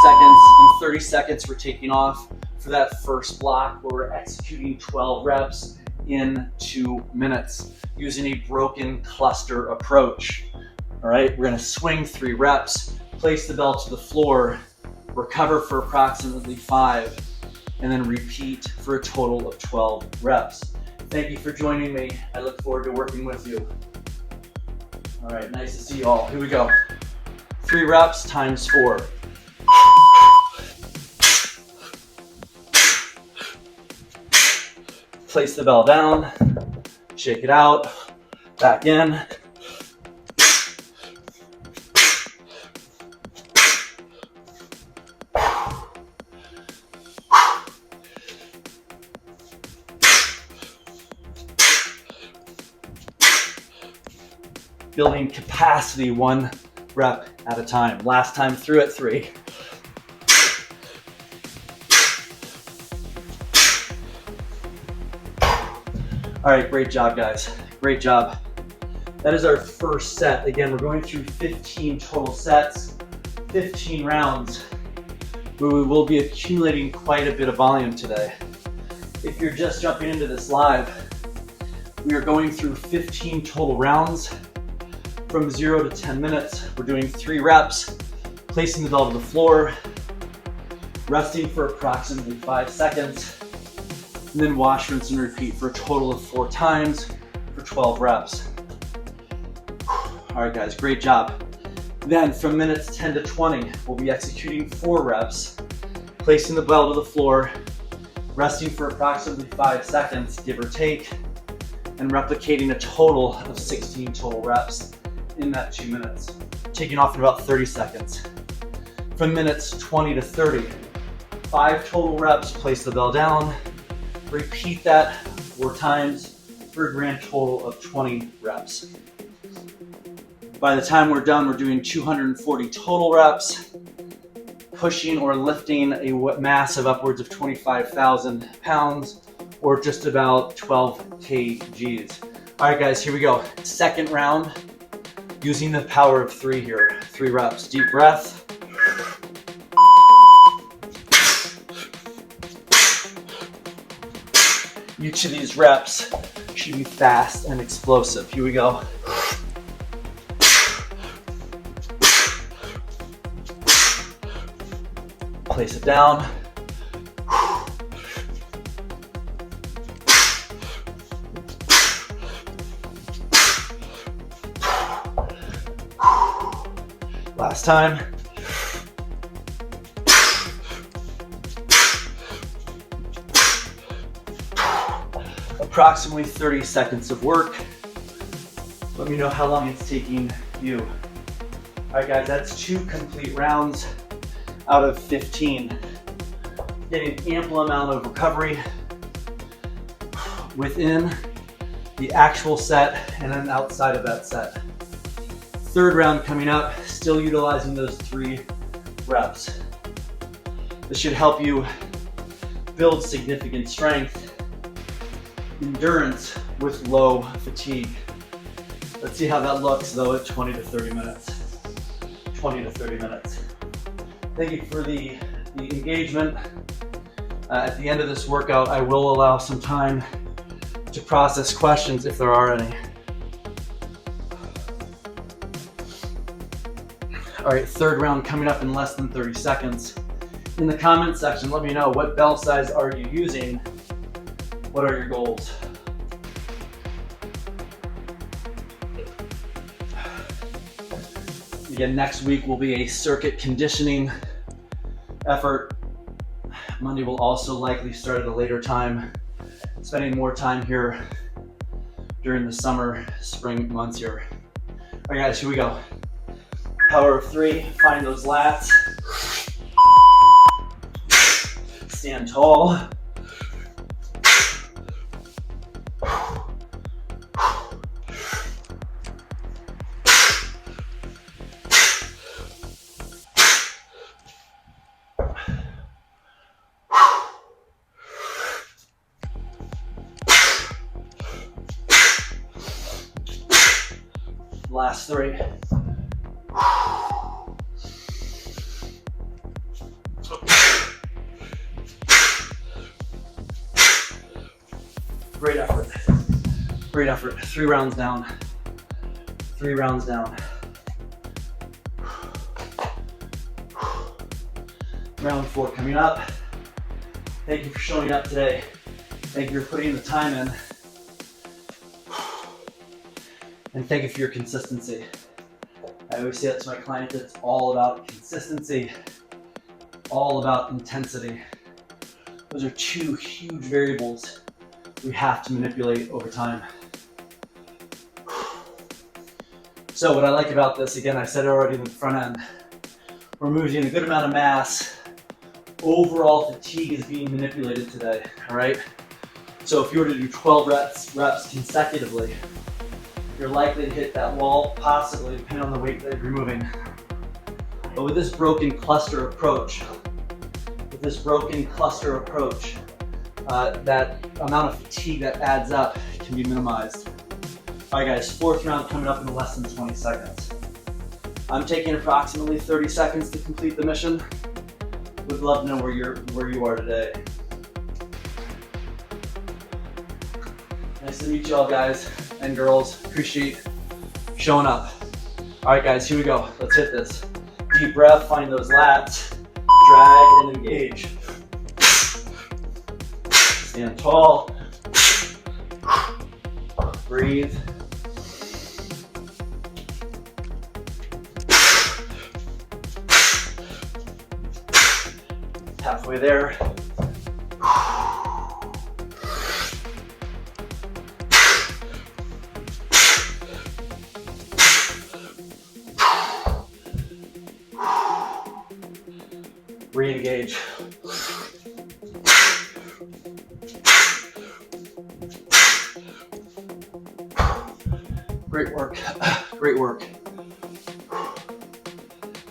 seconds. In 30 seconds, we're taking off for that first block where we're executing 12 reps in 2 minutes using a broken cluster approach. All right, we're gonna swing 3 reps, place the bell to the floor, recover for approximately 5, and then repeat for a total of 12 reps. Thank you for joining me. I look forward to working with you. All right, nice to see you all. Here we go. 3 reps times 4. Place the bell down, shake it out, back in. Building capacity 1 rep at a time. Last time through at 3. All right, great job, guys. Great job. That is our first set. Again, we're going through 15 total sets, 15 rounds, where we will be accumulating quite a bit of volume today. If you're just jumping into this live, we are going through 15 total rounds from 0 to 10 minutes. We're doing 3 reps, placing the bell to the floor, resting for approximately 5 seconds, and then wash, rinse, and repeat for a total of 4 times for 12 reps. All right, guys, great job. Then from minutes 10 to 20, we'll be executing 4 reps, placing the bell to the floor, resting for approximately 5 seconds, give or take, and replicating a total of 16 total reps in that 2 minutes, taking off in about 30 seconds. From minutes 20 to 30, 5 total reps, place the bell down, repeat that 4 times for a grand total of 20 reps. By the time we're done, we're doing 240 total reps, pushing or lifting a mass of upwards of 25,000 pounds or just about 12 kgs. All right, guys, here we go. Second round, using the power of 3 here. 3 reps, deep breath. Each of these reps should be fast and explosive. Here we go. Place it down. Last time. Approximately 30 seconds of work. Let me know how long it's taking you. All right, guys, that's 2 complete rounds out of 15. Getting ample amount of recovery within the actual set and then outside of that set. Third round coming up, still utilizing those 3 reps. This should help you build significant strength, endurance with low fatigue. Let's see how that looks though at 20 to 30 minutes. 20 to 30 minutes. Thank you for the engagement. At the end of this workout, I will allow some time to process questions if there are any. All right, third round coming up in less than 30 seconds. In the comment section, let me know, what bell size are you using? What are your goals? Again, next week will be a circuit conditioning effort. Monday will also likely start at a later time, spending more time here during the summer, spring months here. All right, guys, here we go. Power of 3, find those lats. Stand tall. Last 3. Great effort. Great effort. 3 rounds down. 3 rounds down. Round 4 coming up. Thank you for showing up today. Thank you for putting the time in. And thank you for your consistency. I always say that to my clients, it's all about consistency, all about intensity. Those are 2 huge variables we have to manipulate over time. So what I like about this, again, I said it already in the front end, we're moving a good amount of mass. Overall fatigue is being manipulated today, all right? So if you were to do 12 reps consecutively, you're likely to hit that wall, possibly, depending on the weight that you're moving. But with this broken cluster approach, that amount of fatigue that adds up can be minimized. All right, guys, 4th round coming up in less than 20 seconds. I'm taking approximately 30 seconds to complete the mission. Would love to know where you are today. Nice to meet you all, guys and girls. Appreciate showing up. All right, guys, here we go. Let's hit this. Deep breath, find those lats, drag and engage. Stand tall. Breathe. Halfway there. Re-engage. Great work. Great work. All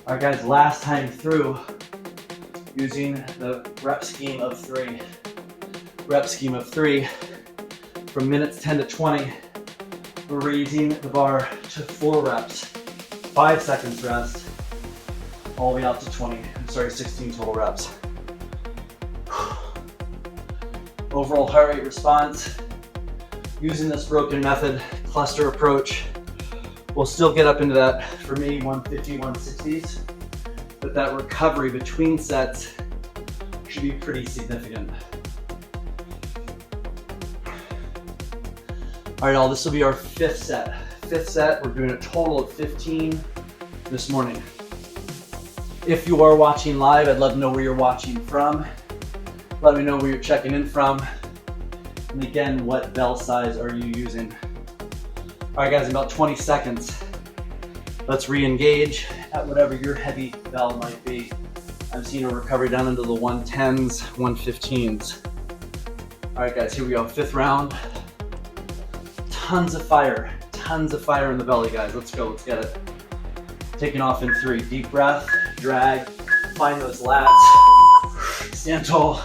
right, guys, last time through using the rep scheme of 3. Rep scheme of 3. From minutes 10 to 20, we're raising the bar to 4 reps, 5 seconds rest, all the way out to 16 total reps. Overall heart rate response, using this broken method, cluster approach, we'll still get up into that, for me, 150, 160s, but that recovery between sets should be pretty significant. All right, all, this will be our 5th set. 5th set, we're doing a total of 15 this morning. If you are watching live, I'd love to know where you're watching from. Let me know where you're checking in from. And again, what bell size are you using? All right, guys, in about 20 seconds, let's re-engage at whatever your heavy bell might be. I'm seeing a recovery down into the 110s, 115s. All right, guys, here we go, 5th round. Tons of fire in the belly, guys. Let's go, let's get it. Taking off in 3, deep breath, drag, find those lats, stand tall.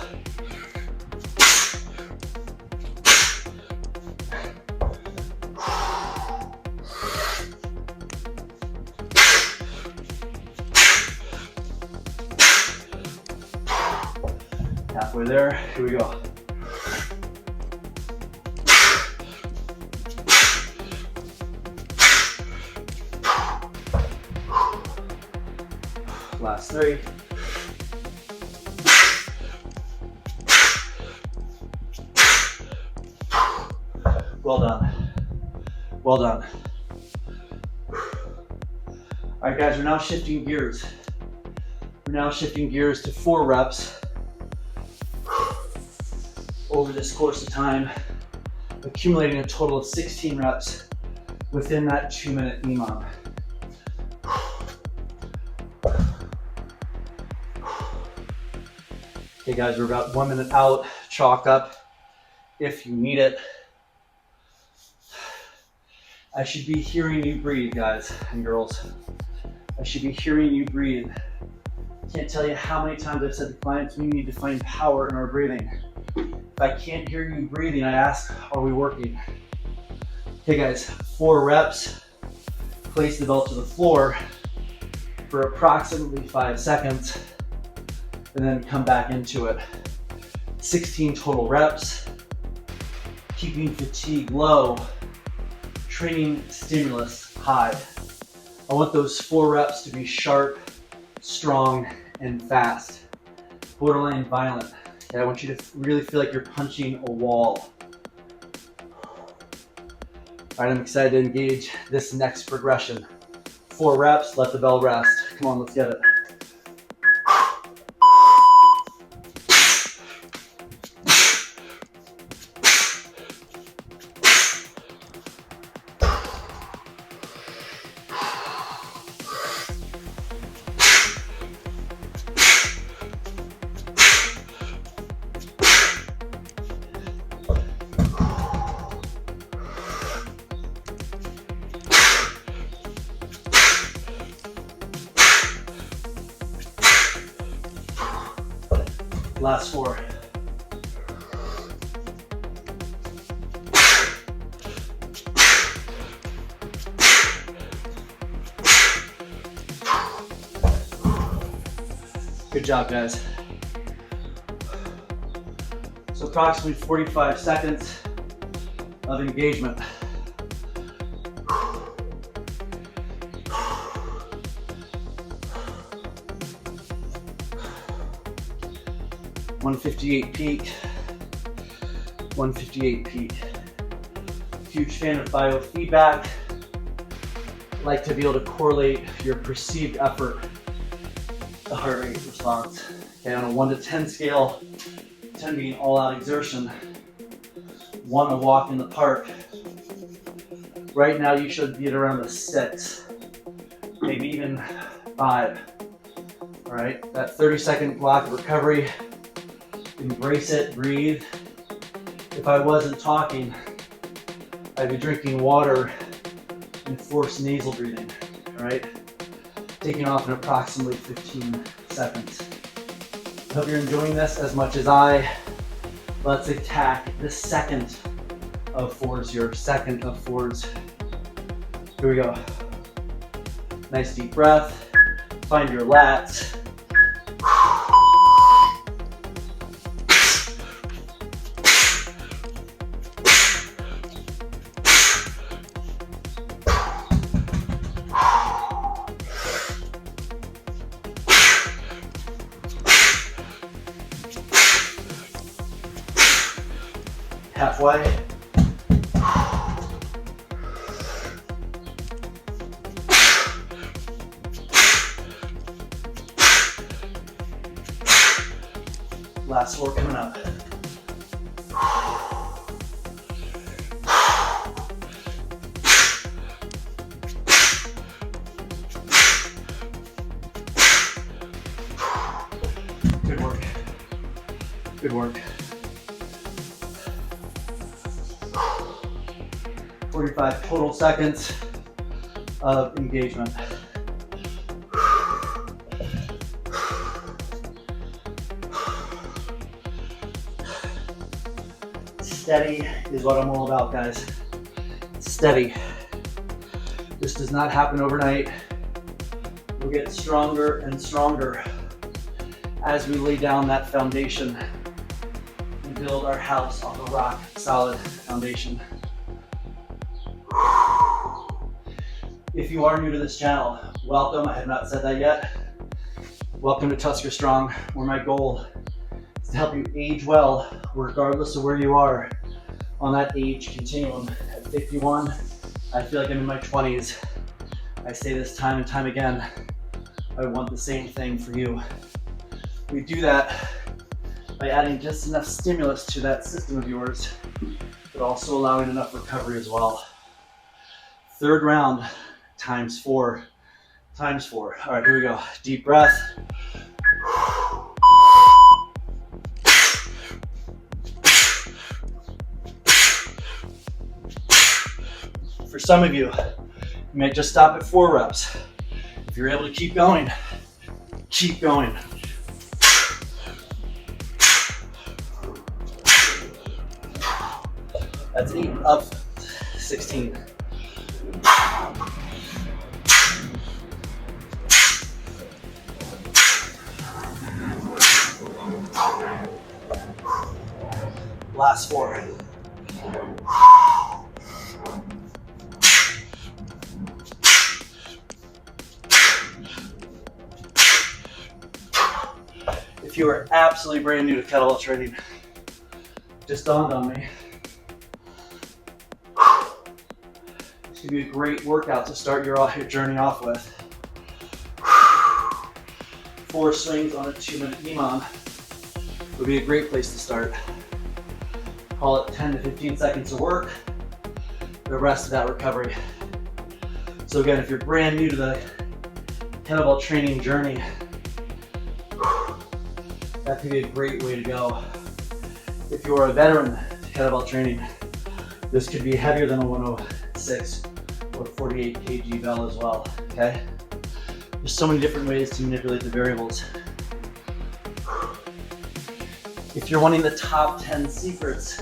Halfway there, here we go. Last 3. Well done. Well done. All right, guys, we're now shifting gears. We're now shifting gears to 4 reps over this course of time, accumulating a total of 16 reps within that 2-minute EMOM. Okay, guys, we're about 1 minute out. Chalk up if you need it. I should be hearing you breathe, guys and girls. I should be hearing you breathe. Can't tell you how many times I've said to clients, we need to find power in our breathing. If I can't hear you breathing, I ask, are we working? Okay, guys, 4 reps. Place the belt to the floor for approximately 5 seconds, and then come back into it. 16 total reps, keeping fatigue low, training stimulus high. I want those 4 reps to be sharp, strong, and fast. Borderline violent. Okay, I want you to really feel like you're punching a wall. All right, I'm excited to engage this next progression. 4 reps, let the bell rest. Come on, let's get it. Last 4. Good job, guys. So approximately 45 seconds of engagement. .158 peak, 158 peak. Huge fan of biofeedback. Like to be able to correlate your perceived effort to heart rate response. Okay, on a 1 to 10 scale, 10 being all-out exertion, 1 a walk in the park. Right now you should be at around a 6, maybe even 5. All right, that 30-second block of recovery. Embrace it, breathe. If I wasn't talking, I'd be drinking water and forced nasal breathing, all right? Taking off in approximately 15 seconds. I hope you're enjoying this as much as I. Let's attack the second of 4s here, second of 4s. Here we go. Nice deep breath. Find your lats. Halfway. Last 4 coming up. Good work. Good work. 45 total seconds of engagement. Steady is what I'm all about, guys. Steady. This does not happen overnight. We'll get stronger and stronger as we lay down that foundation and build our house off a rock solid foundation. If you are new to this channel, welcome. I have not said that yet. Welcome to TuskerStrong, where my goal is to help you age well, regardless of where you are on that age continuum. At 51, I feel like I'm in my 20s. I say this time and time again. I want the same thing for you. We do that by adding just enough stimulus to that system of yours, but also allowing enough recovery as well. 3rd round, times 4, times 4. All right, here we go. Deep breath. For some of you, you may just stop at 4 reps. If you're able to keep going, keep going. That's 8 of 16. Last 4. If you are absolutely brand new to kettlebell training, just dawned on me. It's gonna be a great workout to start your journey off with. 4 swings on a 2-minute EMOM would be a great place to start. Call it 10 to 15 seconds of work, the rest of that recovery. So again, if you're brand new to the kettlebell training journey, that could be a great way to go. If you're a veteran to kettlebell training, this could be heavier than a 106 or 48 kg bell as well, okay? There's so many different ways to manipulate the variables. If you're wanting the top 10 secrets,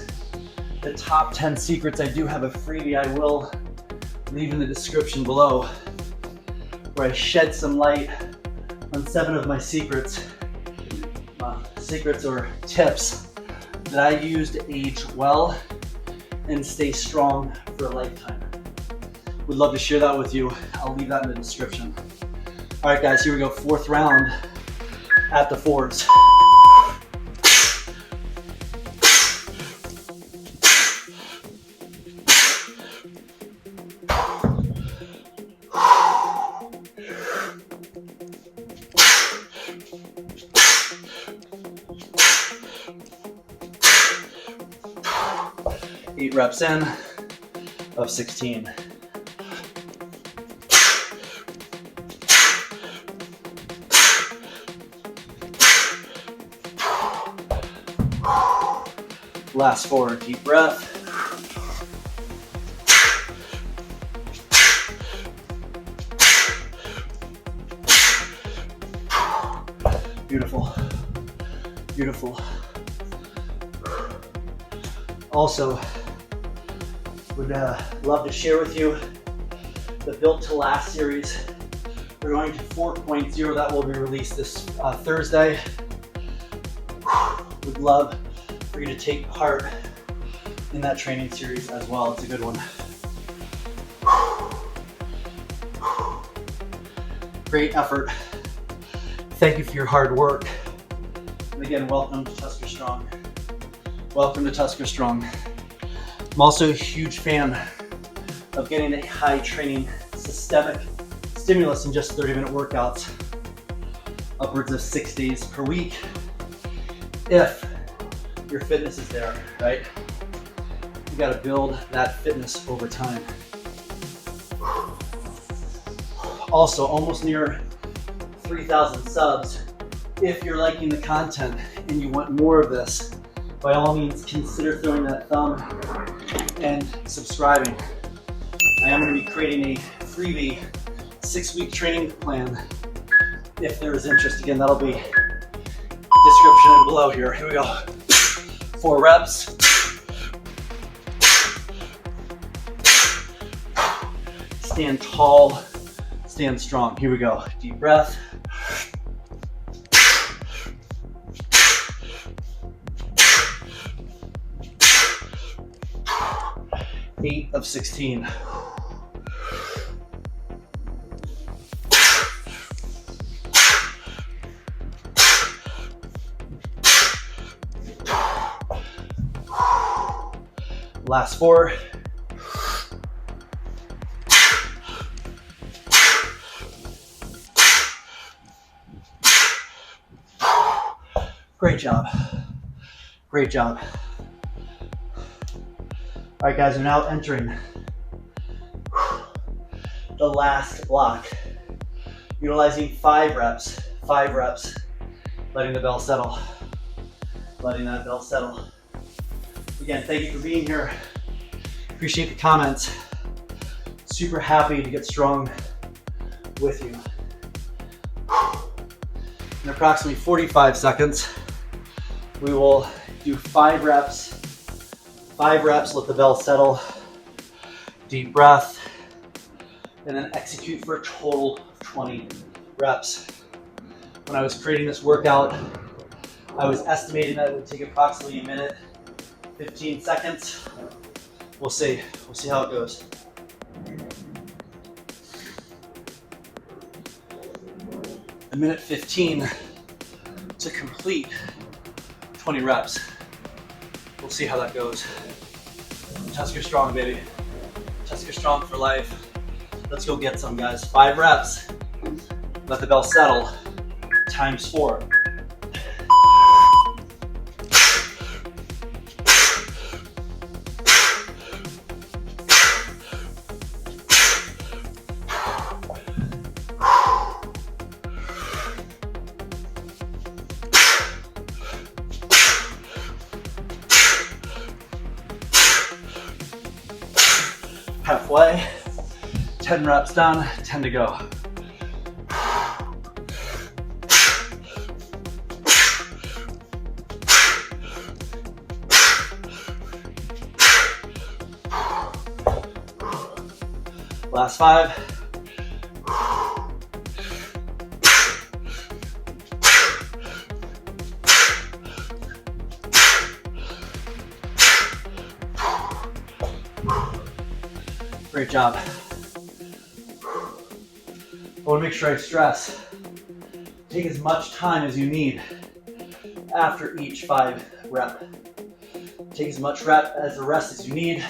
I do have a freebie I will leave in the description below, where I shed some light on 7 of my secrets or tips that I use to age well and stay strong for a lifetime. Would love to share that with you. I'll leave that in the description. All right, guys, here we go. 4th round at the 4s. Eight reps in of 16. Last 4, deep breath. Beautiful, beautiful. Also, would love to share with you the Built to Last series. We're going to 4.0, that will be released this Thursday. Would love for you to take part in that training series as well. It's a good one. Great effort. Thank you for your hard work. And again, welcome to TuskerStrong. Welcome to TuskerStrong. I'm also a huge fan of getting a high training systemic stimulus in just 30-minute workouts, upwards of 6 days per week, if your fitness is there, right? You gotta build that fitness over time. Also, almost near 3,000 subs. If you're liking the content and you want more of this, by all means, consider throwing that thumb and subscribing. I am going to be creating a freebie 6-week training plan if there is interest. Again, that'll be description below here. Here we go. 4 reps. Stand tall, stand strong. Here we go. Deep breath. 8 of 16. Last 4. Great job. Great job. All right, guys, we're now entering the last block. Utilizing 5 reps, letting the bell settle, letting that bell settle. Again, thank you for being here. Appreciate the comments. Super happy to get strong with you. In approximately 45 seconds, we will do 5 reps. 5 reps, let the bell settle. Deep breath. And then execute for a total of 20 reps. When I was creating this workout, I was estimating that it would take approximately 1 minute, 15 seconds. We'll see. We'll see how it goes. A minute 15 to complete 20 reps. We'll see how that goes. TuskerStrong, baby. TuskerStrong for life. Let's go get some, guys. 5 reps. Let the bell settle. Times 4. Halfway, 10 reps done, 10 to go. Last 5. Great job. I want to make sure I stress, take as much time as you need after each 5 rep. Take as much rest as you need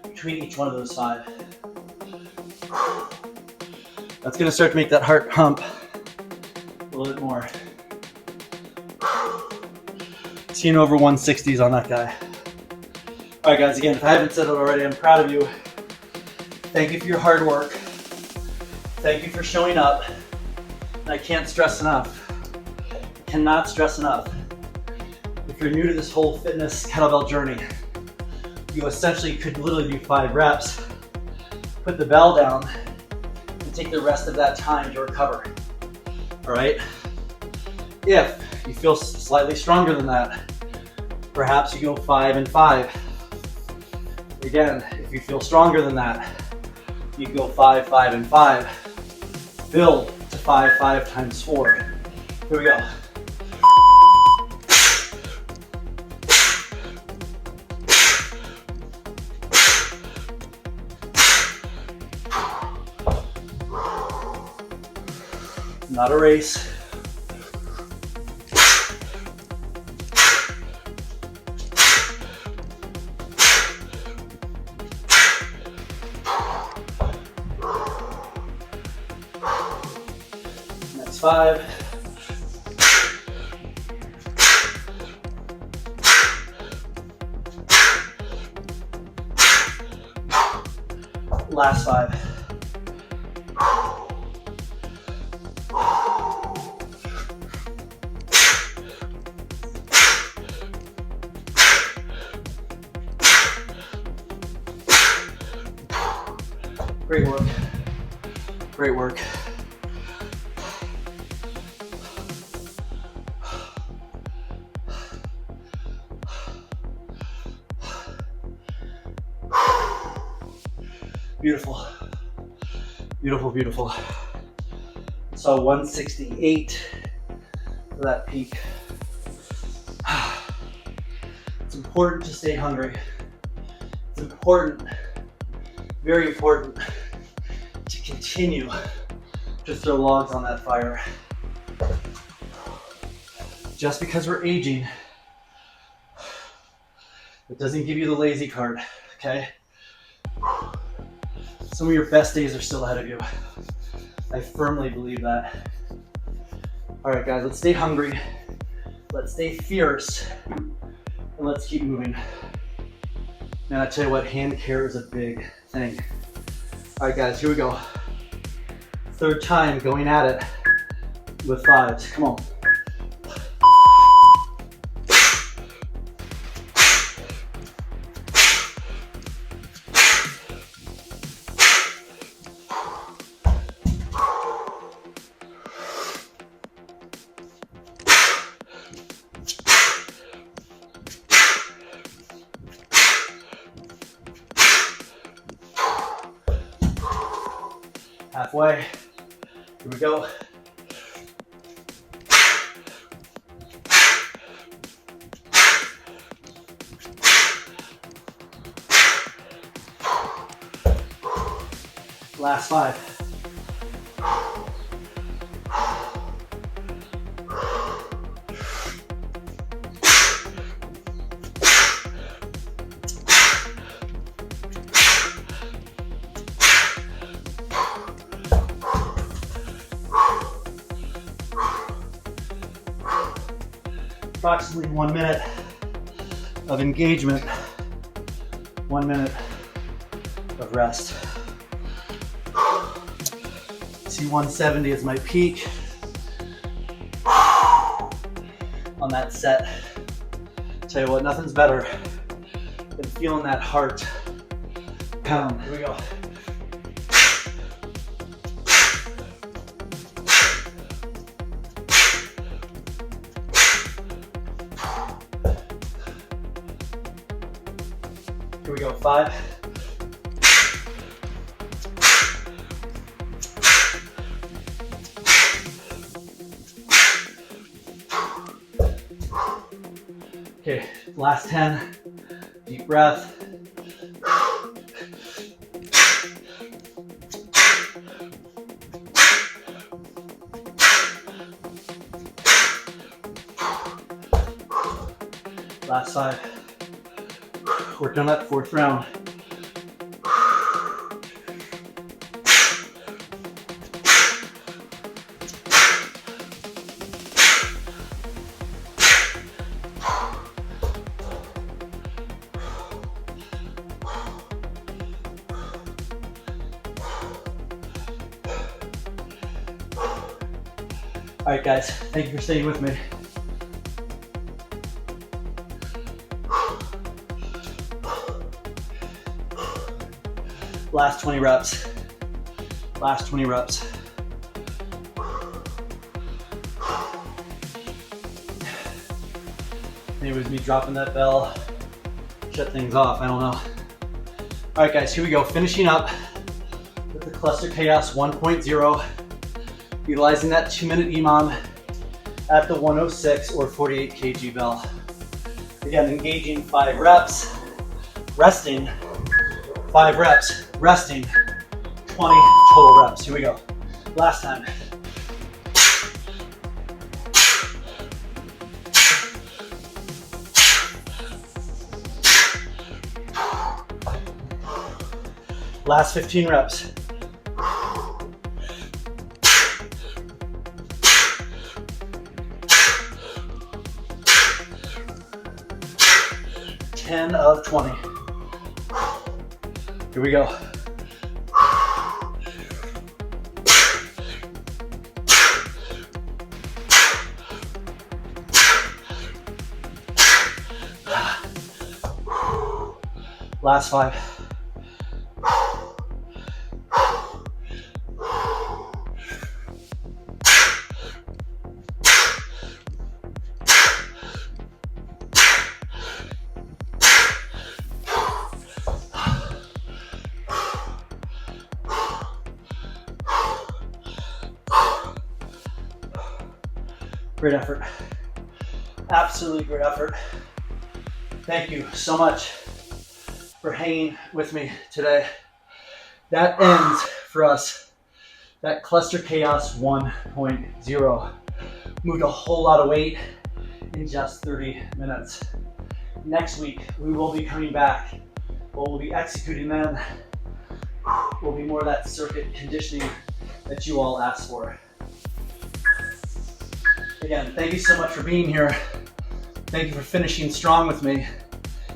between each one of those 5. That's going to start to make that heart pump a little bit more. Seeing over 160s on that guy. All right, guys, again, if I haven't said it already, I'm proud of you. Thank you for your hard work. Thank you for showing up. And I can't stress enough. I cannot stress enough. If you're new to this whole fitness kettlebell journey, you essentially could literally do 5 reps, put the bell down, and take the rest of that time to recover. All right? If you feel slightly stronger than that, perhaps you go 5 and 5. Again, if you feel stronger than that, you go 5, 5, and 5. Build to 5, 5 times 4. Here we go. Not a race. Next 5. Last 5. Great work. Great work. Beautiful. Beautiful, beautiful. So 168 for that peak. It's important to stay hungry. It's important, very important, to continue to throw logs on that fire. Just because we're aging, it doesn't give you the lazy card, okay? Some of your best days are still ahead of you. I firmly believe that. All right, guys, let's stay hungry. Let's stay fierce. And let's keep moving. Man, I tell you what, hand care is a big thing. All right, guys, here we go. 3rd time going at it with 5s. Come on. Halfway. Here we go. Last 5. Approximately 1 minute of engagement, 1 minute of rest. See 170 as my peak on that set. Tell you what, nothing's better than feeling that heart pound. Here we go. Here we go, 5. Okay, last 10. Deep breath. Last 5. Working on that 4th round. All right, guys, thank you for staying with me. Last 20 reps. Last 20 reps. Maybe it was me dropping that bell, shut things off, I don't know. All right, guys, here we go. Finishing up with the Cluster Chaos 1.0, utilizing that 2-minute EMOM at the 106 or 48 kg bell. Again, engaging 5 reps, resting, 5 reps, resting, 20 total reps. Here we go. Last time. Last 15 reps. Ten of 20. Here we go. Last 5. Great effort. Absolutely great effort. Thank you so much for hanging with me today. That ends for us that Cluster Chaos 1.0. Moved a whole lot of weight in just 30 minutes. Next week, we will be coming back. We'll be executing them. Will be more of that circuit conditioning that you all asked for. Again, thank you so much for being here. Thank you for finishing strong with me.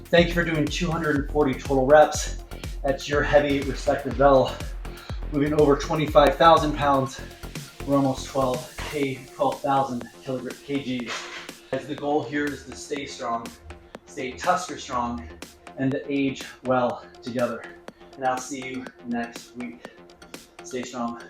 Thank you for doing 240 total reps at your heavy respective bell. Moving over 25,000 pounds. We're almost 12,000 kgs. As the goal here is to stay strong, stay Tusker strong, and to age well together. And I'll see you next week. Stay strong.